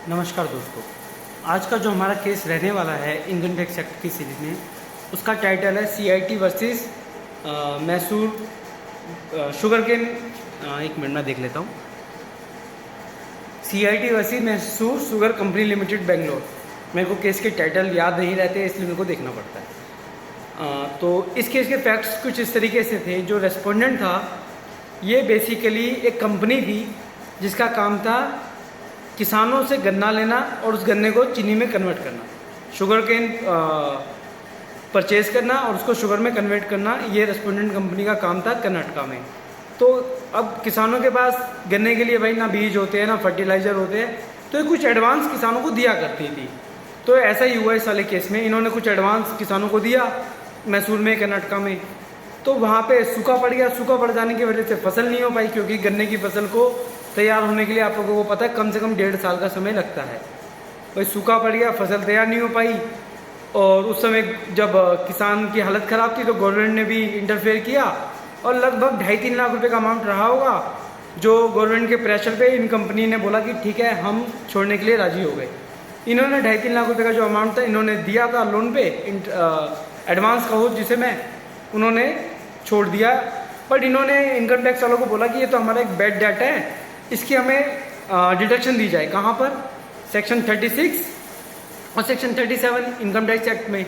नमस्कार दोस्तों, आज का जो हमारा केस रहने वाला है इनकम टैक्स एक्ट की सीरीज में, उसका टाइटल है CIT versus Mysore sugar cane. एक मिनट में देख लेता हूँ। CIT versus Mysore sugar company limited Bangalore. मेरे को केस के टाइटल याद नहीं रहते, इसलिए मेरे को देखना पड़ता है। तो इस केस के फैक्ट्स कुछ इस तरीके से थे। जो रेस्पोंडेंट था, ये बेसिकली एक कंपनी थी जिसका काम था किसानों से गन्ना लेना और उस गन्ने को चीनी में कन्वर्ट करना, शुगर केन परचेज़ करना और उसको शुगर में कन्वर्ट करना। ये रेस्पोंडेंट कंपनी का काम था कर्नाटका में। तो अब किसानों के पास गन्ने के लिए भाई ना बीज होते हैं ना फर्टिलाइज़र होते हैं, तो ये कुछ एडवांस किसानों को दिया करती थी। तो ऐसा ही हुआ इस वाले केस में। इन्होंने कुछ एडवांस किसानों को दिया मैसूर में, कर्नाटका में। तो वहाँ पे सूखा पड़ गया। सूखा पड़ जाने की वजह से फसल नहीं हो पाई, क्योंकि गन्ने की फसल को तैयार होने के लिए आप लोगों को पता है कम से कम 1.5 साल का समय लगता है। भाई सूखा पड़ गया, फसल तैयार नहीं हो पाई। और उस समय जब किसान की हालत ख़राब थी, तो गवर्नमेंट ने भी इंटरफेयर किया और लगभग 2.5-3 लाख रुपए का अमाउंट रहा होगा, जो गवर्नमेंट के प्रेशर पे इन कंपनी ने बोला कि ठीक है, हम छोड़ने के लिए राज़ी हो गए। इन्होंने 2.5-3 लाख रुपये का जो अमाउंट था इन्होंने दिया था लोन पे, एडवांस कहो जिसे मैं, उन्होंने छोड़ दिया। बट इन्होंने इनकम टैक्स वालों को बोला कि ये तो हमारा एक बैड डेट है, इसकी हमें डिडक्शन दी जाए। कहाँ पर? सेक्शन 36 और सेक्शन 37 इनकम टैक्स एक्ट में।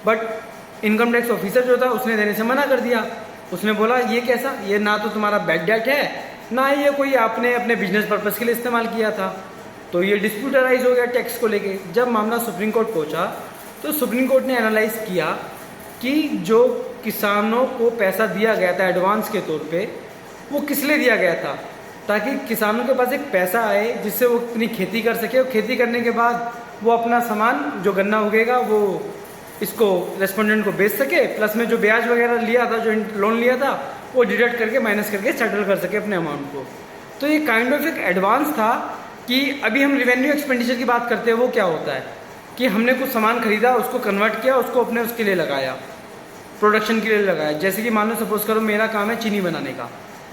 बट इनकम टैक्स ऑफिसर जो था उसने देने से मना कर दिया। उसने बोला ये कैसा, ये ना तो तुम्हारा बैड डेट है, ना ये कोई आपने अपने बिजनेस पर्पज़ के लिए इस्तेमाल किया था। तो ये डिस्प्यूट अराइज हो गया टैक्स को लेके। जब मामला सुप्रीम कोर्ट पहुंचा, तो सुप्रीम कोर्ट ने एनालाइज किया कि जो किसानों को पैसा दिया गया था एडवांस के तौर पे, वो किस लिए दिया गया था, ताकि किसानों के पास एक पैसा आए जिससे वो अपनी खेती कर सके, और खेती करने के बाद वो अपना सामान जो गन्ना उगेगा वो इसको रेस्पोंडेंट को बेच सके, प्लस में जो ब्याज वगैरह लिया था, जो लोन लिया था, वो डिडक्ट करके माइनस करके सेटल कर सके अपने अमाउंट को। तो ये काइंड ऑफ एक एडवांस था कि अभी हम रिवेन्यू एक्सपेंडिचर की बात करते हैं। वो क्या होता है कि हमने कुछ सामान खरीदा, उसको कन्वर्ट किया, उसको अपने उसके लिए लगाया, प्रोडक्शन के लिए लगाया। जैसे कि मान लो सपोज करो मेरा काम है चीनी बनाने का।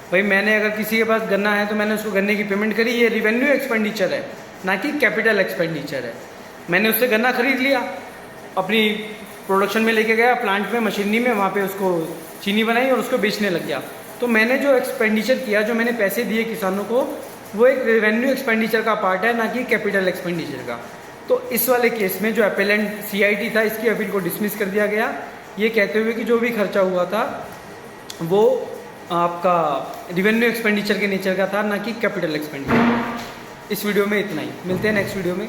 भाई मैंने अगर किसी के पास गन्ना है तो मैंने उसको गन्ने की पेमेंट करी, ये रिवेन्यू एक्सपेंडिचर है, ना कि कैपिटल एक्सपेंडिचर है। मैंने उससे गन्ना खरीद लिया, अपनी प्रोडक्शन में लेके गया, प्लांट में, मशीनरी में, वहाँ पे उसको चीनी बनाई और उसको बेचने लग गया। तो मैंने जो एक्सपेंडिचर किया, जो मैंने पैसे दिए किसानों को, वो एक रेवेन्यू एक्सपेंडिचर का पार्ट है, ना कि कैपिटल एक्सपेंडिचर का। तो इस वाले केस में जो अपेलेंट CIT था, इसकी अपील को डिसमिस कर दिया गया, ये कहते हुए कि जो भी खर्चा हुआ था वो आपका रिवेन्यू एक्सपेंडिचर के नेचर का था, ना कि कैपिटल एक्सपेंडिचर। इस वीडियो में इतना ही। मिलते हैं नेक्स्ट वीडियो में।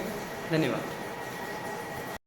धन्यवाद।